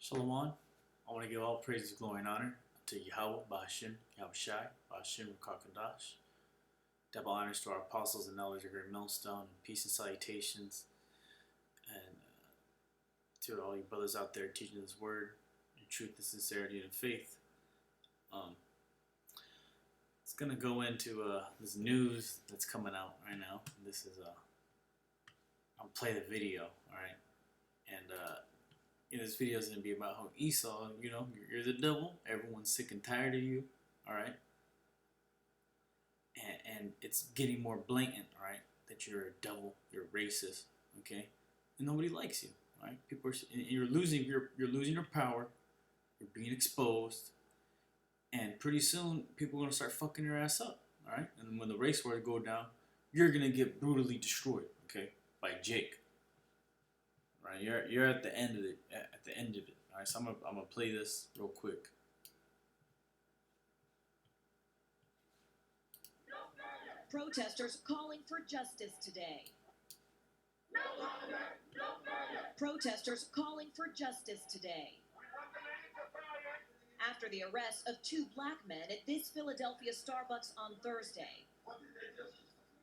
Shalom. I want to give all praise, glory, and honor to Yahweh, Bahashim, Yahushai, Bahashim, Rakakadash. Double honors to our apostles and elders here at Millstone, and peace and salutations, and to all you brothers out there teaching this word in truth and sincerity and faith. It's going to go into this news that's coming out right now. This is, I'll play the video, alright? And, this video is going to be about how Esau, you're the devil. Everyone's sick and tired of you, all right? And it's getting more blatant, all right, that you're a devil, you're racist, okay? And nobody likes you, all right? People are, you're losing your power. You're being exposed, and pretty soon people are gonna start fucking your ass up, all right? And when the race wars go down, you're gonna get brutally destroyed, okay, by Jake. Right, you're at the end of it. At the end of it. All right, so I'm gonna play this real quick. Protesters calling for justice today. No longer, no further. Protesters calling for justice today. After the arrest of two black men at this Philadelphia Starbucks on Thursday.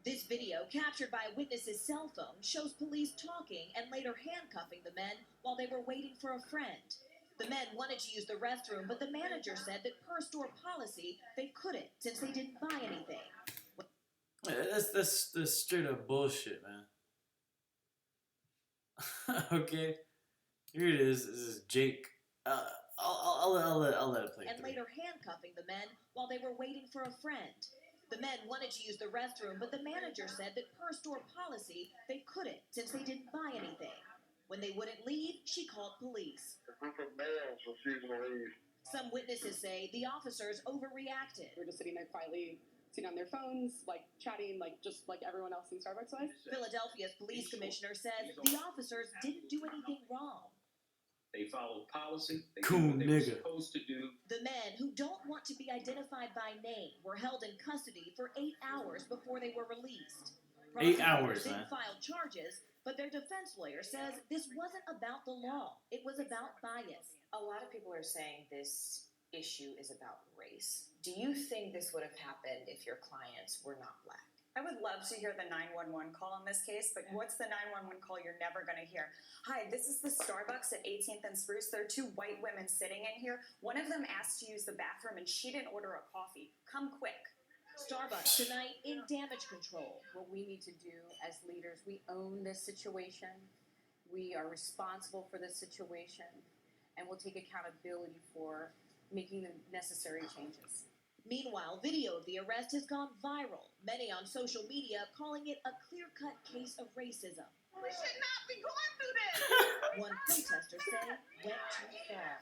This video, captured by a witness's cell phone, shows police talking and later handcuffing the men while they were waiting for a friend. The men wanted to use the restroom, but the manager said that per store policy, they couldn't since they didn't buy anything. That's straight up bullshit, man. Okay, here it is. This is Jake. I'll let it play. And later handcuffing the men while they were waiting for a friend. The men wanted to use the restroom, but the manager said that per store policy, they couldn't since they didn't buy anything. When they wouldn't leave, she called police. A group of males refusing to leave. Some witnesses say the officers overreacted. They're just sitting there quietly, sitting on their phones, chatting, just like everyone else in Starbucks was. Philadelphia's police commissioner says the officers didn't do anything wrong. They followed policy. They cool did what they were nigga. supposed to do. The men, who don't want to be identified by name, were held in custody for 8 hours before they were released. 8 hours, They man. filed charges, but their defense lawyer says this wasn't about the law. It was about bias. A lot of people are saying this issue is about race. Do you think this would have happened if your clients were not black? I would love to hear the 911 call on this case, but what's the 911 call you're never going to hear? Hi, this is the Starbucks at 18th and Spruce. There are two white women sitting in here. One of them asked to use the bathroom, and she didn't order a coffee. Come quick. Starbucks tonight in damage control. What we need to do as leaders, we own this situation. We are responsible for this situation, and we'll take accountability for making the necessary changes. Meanwhile, video of the arrest has gone viral, many on social media calling it a clear-cut case of racism. We should not be going through this. One protester said went too far.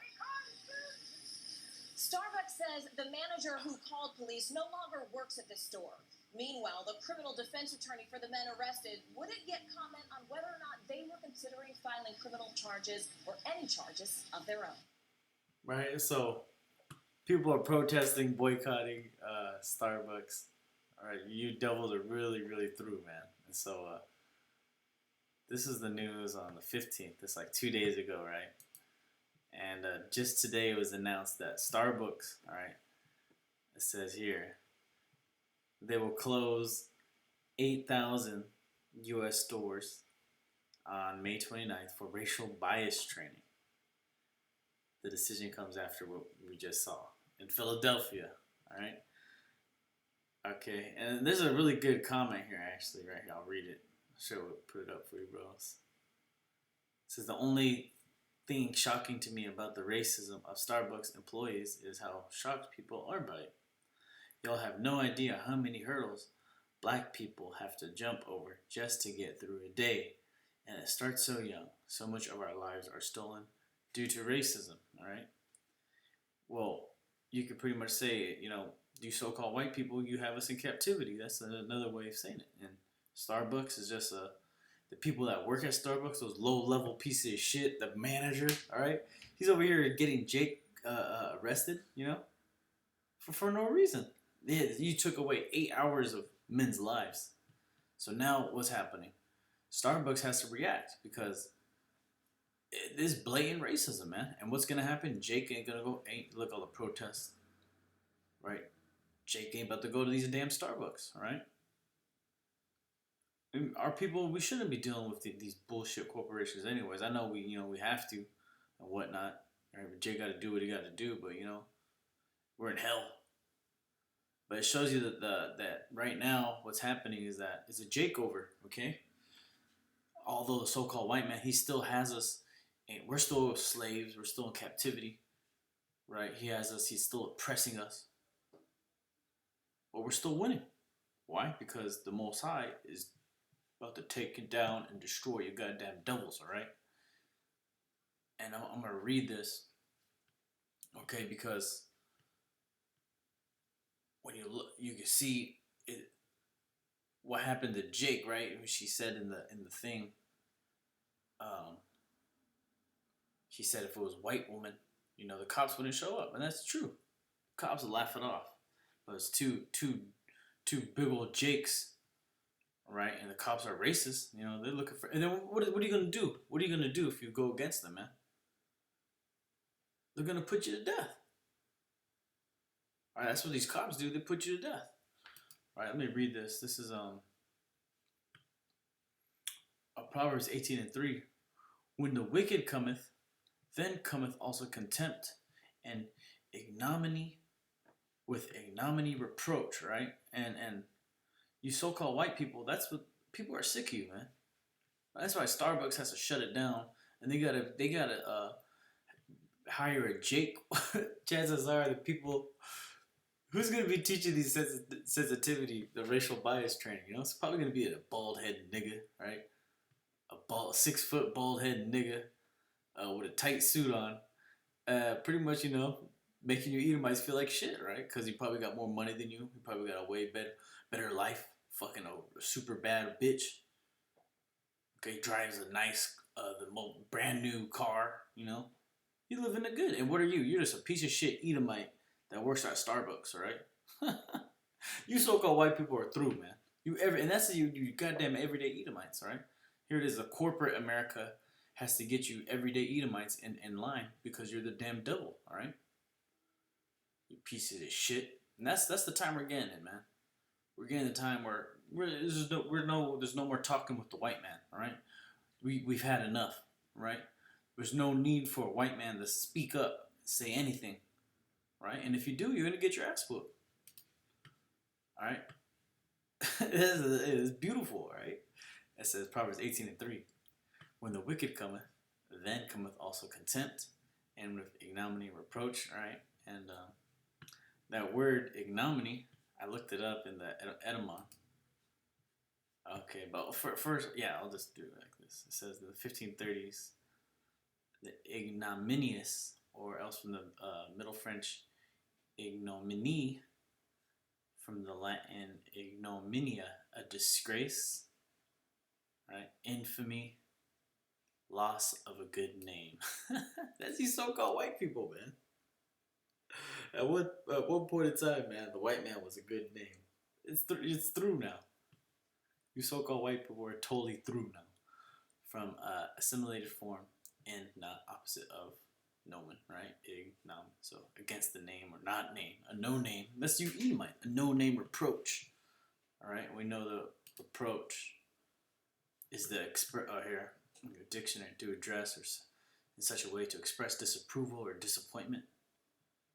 Starbucks says the manager who called police no longer works at the store. Meanwhile, the criminal defense attorney for the men arrested wouldn't yet comment on whether or not they were considering filing criminal charges or any charges of their own. Right, so people are protesting, boycotting Starbucks. All right, you devils are really, really through, man. And so this is the news on the 15th. It's like 2 days ago, right? And just today it was announced that Starbucks, all right, it says here, they will close 8,000 U.S. stores on May 29th for racial bias training. The decision comes after what we just saw in Philadelphia, all right? Okay, and there's a really good comment here, actually, right here. I'll read it. Put it up for you, bros. It says, the only thing shocking to me about the racism of Starbucks employees is how shocked people are by it. Y'all have no idea how many hurdles black people have to jump over just to get through a day. And it starts so young. So much of our lives are stolen due to racism, all right? Well, you could pretty much say, you so-called white people, you have us in captivity. That's another way of saying it. And Starbucks is just the people that work at Starbucks, those low-level pieces of shit, the manager, all right? He's over here getting Jake arrested, for no reason. You took away 8 hours of men's lives. So now what's happening? Starbucks has to react because This blatant racism, man. And what's gonna happen? Jake ain't gonna go. Ain't look all the protests, right? Jake ain't about to go to these damn Starbucks, all right? I mean, our people, we shouldn't be dealing with these bullshit corporations, anyways. I know we have to and whatnot. Right? But Jake got to do what he got to do. But we're in hell. But it shows you that right now, what's happening is that it's a Jake over, okay? Although the so-called white man, he still has us, and we're still slaves. We're still in captivity, right? He has us. He's still oppressing us, but we're still winning. Why? Because the Most High is about to take it down and destroy your goddamn devils, all right? And I'm gonna read this, okay? Because when you look, you can see it. What happened to Jake, right? She said in the thing. She said if it was a white woman, the cops wouldn't show up, and that's true. Cops would laugh it off, but it's two big old Jakes, right? And the cops are racist. They're looking for. And then what are you gonna do? What are you gonna do if you go against them, man? They're gonna put you to death. All right, that's what these cops do. They put you to death. All right, let me read this. This is Proverbs 18:3. When the wicked cometh, then cometh also contempt and ignominy, with ignominy reproach, right? And you so-called white people, that's what people are sick of you, man. That's why Starbucks has to shut it down, and they gotta hire a Jake. Chances are the people who's gonna be teaching these sensitivity, the racial bias training. It's probably gonna be a bald-headed nigga, right? A 6-foot bald-headed nigga with a tight suit on, pretty much making you Edomites feel like shit, right? Because he probably got more money than you. He probably got a way better life. Fucking a super bad bitch. Okay, drives a nice, brand new car. You living it good. And what are you? You're just a piece of shit Edomite that works at Starbucks, all right? You so-called white people are through, man. And that's you goddamn everyday Edomites, all right? Here it is, a corporate America has to get you everyday Edomites in line because you're the damn devil, all right? You pieces of shit. And that's the time we're getting in, man. We're getting the time where there's no more talking with the white man, all right? We've had enough, right? There's no need for a white man to speak up, say anything, right? And if you do, you're gonna get your ass whooped, all right? It is beautiful, right? It says Proverbs 18:3. When the wicked cometh, then cometh also contempt, and with ignominy reproach, right? And that word ignominy, I looked it up in the etymon. Okay, but first, yeah, I'll just do it like this. It says in the 1530s, the ignominious, or else from the Middle French, ignominie, from the Latin ignominia, a disgrace, right? Infamy, loss of a good name. That's these so-called white people, man. At one point in time, man, the white man was a good name. It's through now. You so-called white people are totally through now. From assimilated form and not opposite of nomen, right? Ignom. So against the name or not name. A no name. That's you Edomite. A no name reproach. Alright, we know the reproach is the here, your dictionary, to address or in such a way to express disapproval or disappointment.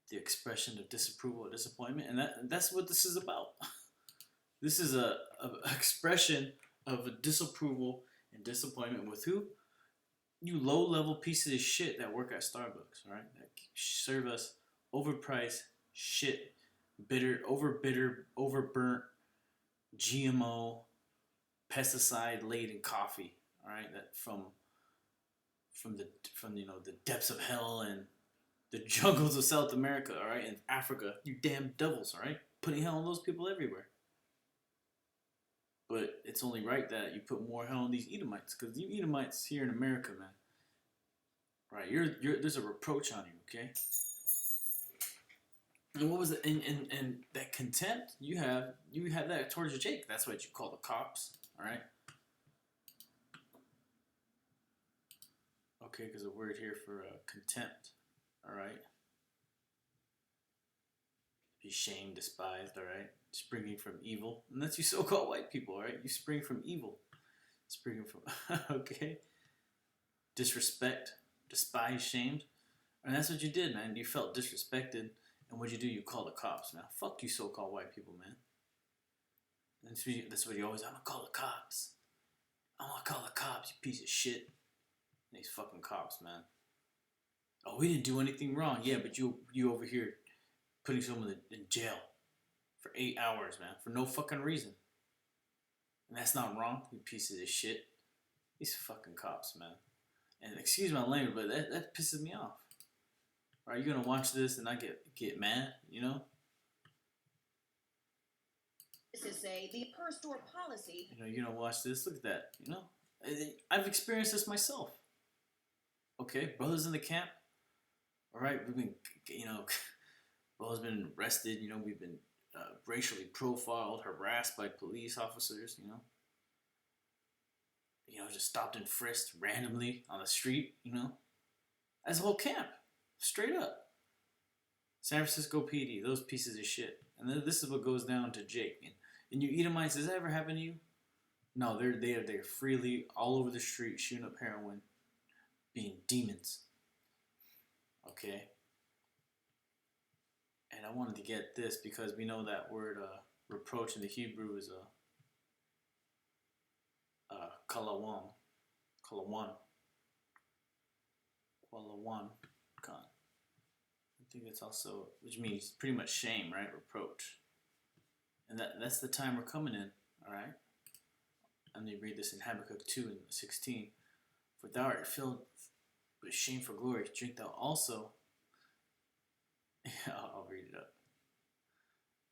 The expression of disapproval or disappointment, and that's what this is about. This is a expression of a disapproval and disappointment with who? You low-level pieces of shit that work at Starbucks, right? That serve us overpriced shit, overburnt, GMO, pesticide-laden coffee, all right? That from the depths of hell and the jungles of South America, all right, and Africa, you damn devils, all right, putting hell on those people everywhere. But it's only right that you put more hell on these Edomites, because you Edomites here in America, man, right? There's a reproach on you, okay? And what was it? And that contempt you have that towards Jake. That's what you call the cops, all right? Okay, because the word here for contempt. All right. Be shamed, despised. All right. Springing from evil, and that's you so-called white people. All right. You spring from evil. Springing from okay. Disrespect, despise, shamed, and that's what you did, man. You felt disrespected, and what'd you do? You called the cops, man. Fuck you, so-called white people, man. That's what you always. I'm gonna call the cops. I'm gonna call the cops, you piece of shit. These fucking cops, man. Oh, we didn't do anything wrong. Yeah, but you over here putting someone in jail for 8 hours, man, for no fucking reason. And that's not wrong, you pieces of shit. These fucking cops, man. And excuse my language, but that pisses me off. Are you gonna watch this and I get mad, you know? Witnesses say the per store policy. You know, you're gonna watch this. Look at that. You know, I've experienced this myself. Okay, brothers in the camp. All right, we've been, you know, brothers been arrested. You know, we've been racially profiled, harassed by police officers. You know, just stopped and frisked randomly on the street. You know, as a whole camp, straight up. San Francisco PD, those pieces of shit. And then this is what goes down to Jake. And you Edomites, does that ever happen to you? No, they're freely all over the street shooting up heroin, being demons. Okay? And I wanted to get this because we know that word reproach in the Hebrew is kalawam. Kalawan. Kalawan. Khan. I think it's also, which means pretty much shame, right? Reproach. And that's the time we're coming in, all right? Let me read this in Habakkuk 2 and 16. For thou art filled with shame for glory, drink thou also. I'll read it up.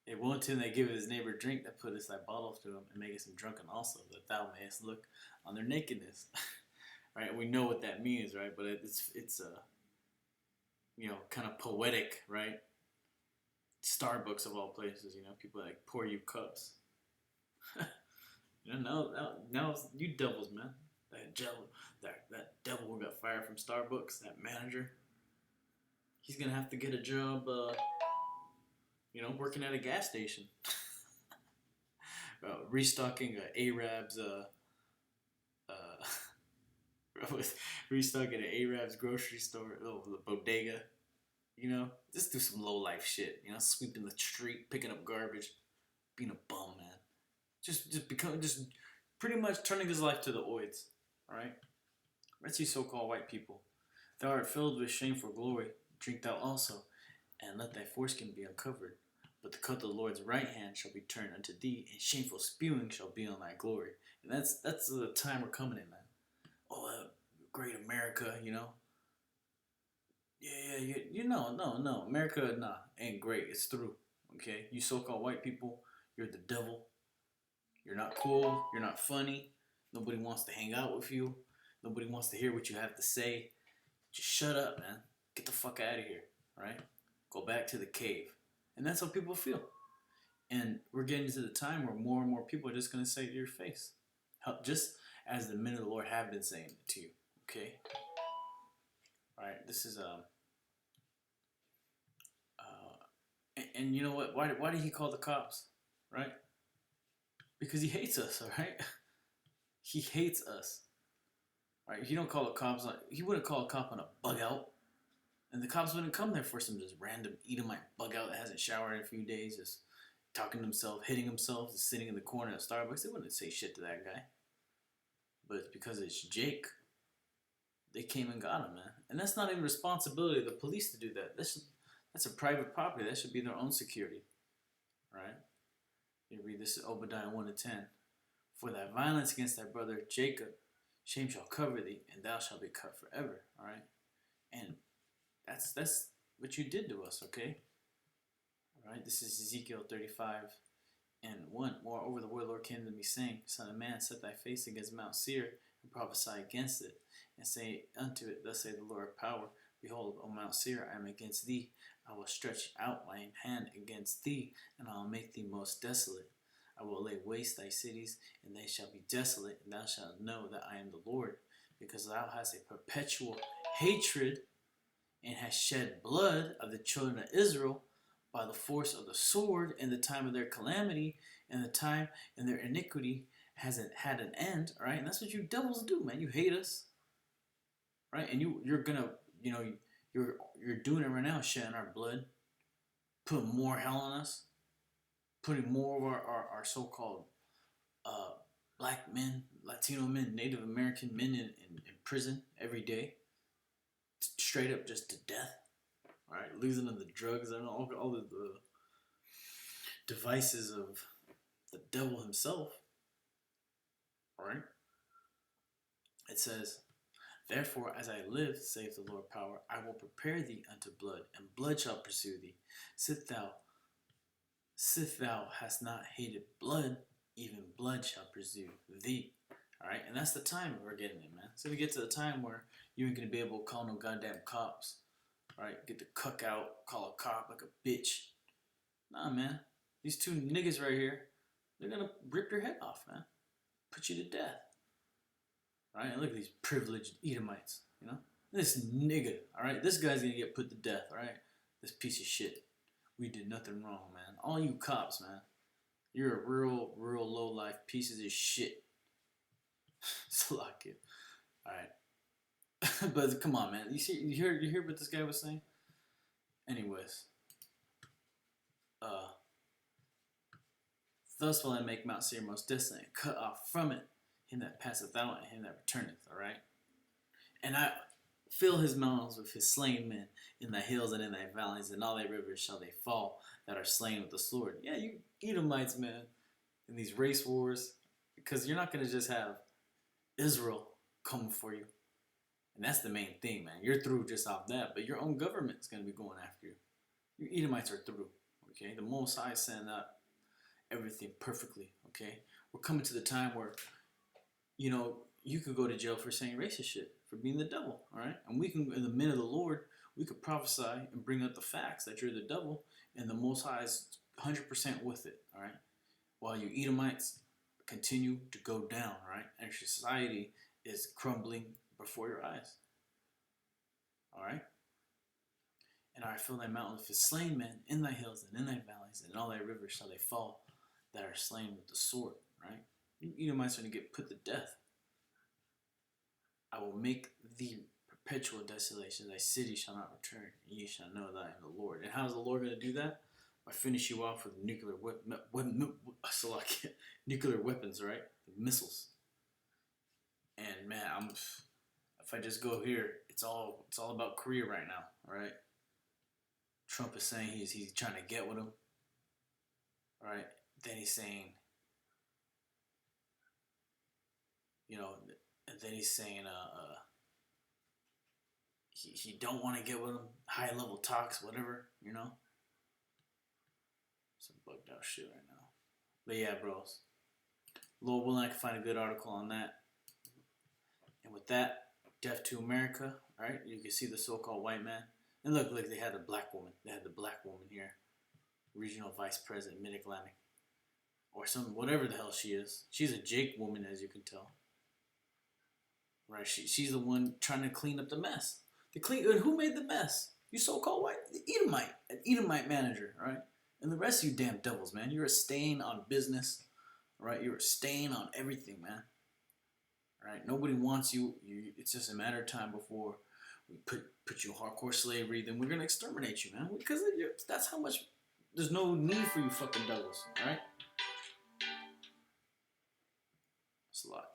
It won't till they give his neighbor drink that putteth thy bottle to him and maketh him drunken also, that thou mayest look on their nakedness. Right? We know what that means, right? But it's you know, kind of poetic, right? Starbucks of all places, you know, people like pour you cups. You know, now you devils, man. That devil who got fired from Starbucks, that manager, he's gonna have to get a job, you know, working at a gas station, restocking Arab's, restocking an Arab's grocery store, the bodega. You know, just do some low life shit. You know, sweeping the street, picking up garbage, being a bum, man. Just pretty much turning his life to the oids. All right, that's you so-called white people. Thou art filled with shame for glory. Drink thou also, and let thy foreskin be uncovered. But the cut of the Lord's right hand shall be turned unto thee, and shameful spewing shall be on thy glory. And that's the time we're coming in, man. Oh, great America, you know. Yeah, you know, no, America, nah, ain't great. It's through, okay? You so-called white people, you're the devil. You're not cool. You're not funny. Nobody wants to hang out with you. Nobody wants to hear what you have to say. Just shut up, man. Get the fuck out of here, all right? Go back to the cave. And that's how people feel. And we're getting to the time where more and more people are just going to say to your face, just as the men of the Lord have been saying it to you, okay? All right, this is and you know what? Why did he call the cops? Right? Because he hates us. All right? He hates us. All right? He don't call the cops. He wouldn't call a cop on a bug out, and the cops wouldn't come there for some just random Edomite bug out that hasn't showered in a few days, just talking to himself, hitting himself, just sitting in the corner at Starbucks. They wouldn't say shit to that guy. But it's because it's Jake. They came and got him, man. And that's not even responsibility of the police to do that. That's a private property. That should be their own security. Right? You read this in Obadiah 1-10. For thy violence against thy brother Jacob, shame shall cover thee, and thou shalt be cut forever. All right? And that's what you did to us, okay? All right? This is Ezekiel 35:1. Moreover, the word of the Lord came to me, saying, Son of man, set thy face against Mount Seir, and prophesy against it, and say unto it, Thus saith the Lord of power, Behold, O Mount Seir, I am against thee. I will stretch out mine hand against thee, and I will make thee most desolate. I will lay waste thy cities, and they shall be desolate, and thou shalt know that I am the Lord. because thou hast a perpetual hatred and hast shed blood of the children of Israel by the force of the sword in the time of their calamity, and the time in their iniquity hasn't had an end, right? And that's what you devils do, man. You hate us, right? And you're gonna, you're doing it right now, shedding our blood, putting more hell on us, putting more of our so-called black men, Latino men, Native American men in prison every day, straight up just to death, right? Losing them the drugs and all the devices of the devil himself, right? It says, therefore, as I live, saith the Lord power, I will prepare thee unto blood, and blood shall pursue thee. Sith thou hast not hated blood, even blood shall pursue thee. Alright, and that's the time we're getting in, man. So we get to the time where you ain't gonna be able to call no goddamn cops. Right? Get the cuck out, call a cop like a bitch. Nah, man. These two niggas right here, they're gonna rip your head off, man. Put you to death. Right? And look at these privileged Edomites, you know? This nigga, alright? This guy's gonna get put to death, alright? This piece of shit. We did nothing wrong, man. All you cops, man. You're a real low-life pieces of shit. Slock it. Alright. But come on, man. You hear what this guy was saying? Anyways. Thus will I make Mount Seir most desolate, and cut off from it him that passeth out, and him that returneth. Alright? And I fill his mountains with his slain men, in thy hills and in thy valleys, and all thy rivers shall they fall that are slain with the sword. Yeah, you Edomites, man, in these race wars, because you're not going to just have Israel come for you. And that's the main thing, man. You're through just off that, but your own government's going to be going after you. You Edomites are through, okay? The Most High sent up everything perfectly, okay? We're coming to the time where, you could go to jail for saying racist shit, for being the devil, all right? And we can, in the men of the Lord, we could prophesy and bring up the facts that you're the devil, and the Most High is 100% with it, all right? While you Edomites continue to go down, right? And your society is crumbling before your eyes, all right? And I fill thy mountains with his slain men, in thy hills and in thy valleys, and in all thy rivers shall they fall that are slain with the sword, right? You Edomites are going to get put to death. I will make thee perpetual desolation. Thy city shall not return, and ye shall know that I am the Lord. And how is the Lord going to do that? By finish you off with nuclear weapons, right? Missiles. And man, if I just go here, it's all about Korea right now, all right? Trump is saying he's trying to get with him, all right? Then he's saying, and then he's saying, he don't want to get with him, high level talks, whatever, Some bugged out shit right now. But yeah, bros. Lord willing, I can find a good article on that. And with that, Deaf to America, alright? You can see the so-called white man. And look, they had a black woman. They had the black woman here. Regional Vice President, Mid-Atlantic. Or whatever the hell she is. She's a Jake woman, as you can tell. Right? She's the one trying to clean up the mess. Who made the mess? You so-called white? The Edomite. An Edomite manager, right? And the rest of you damn devils, man. You're a stain on business. Right? You're a stain on everything, man. Right? Nobody wants you. It's just a matter of time before we put you in hardcore slavery. Then we're going to exterminate you, man. Because that's how much... There's no need for you fucking devils. Right? That's a lot.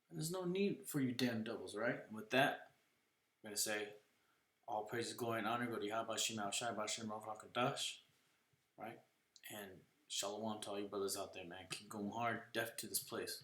And there's no need for you damn devils, right? And with that, I'm going to say, all praises, glory, and honor go to Yahweh Shem Al Shai Bashem Rakadash, right? And shalom to all you brothers out there, man. Keep going hard, deaf to this place.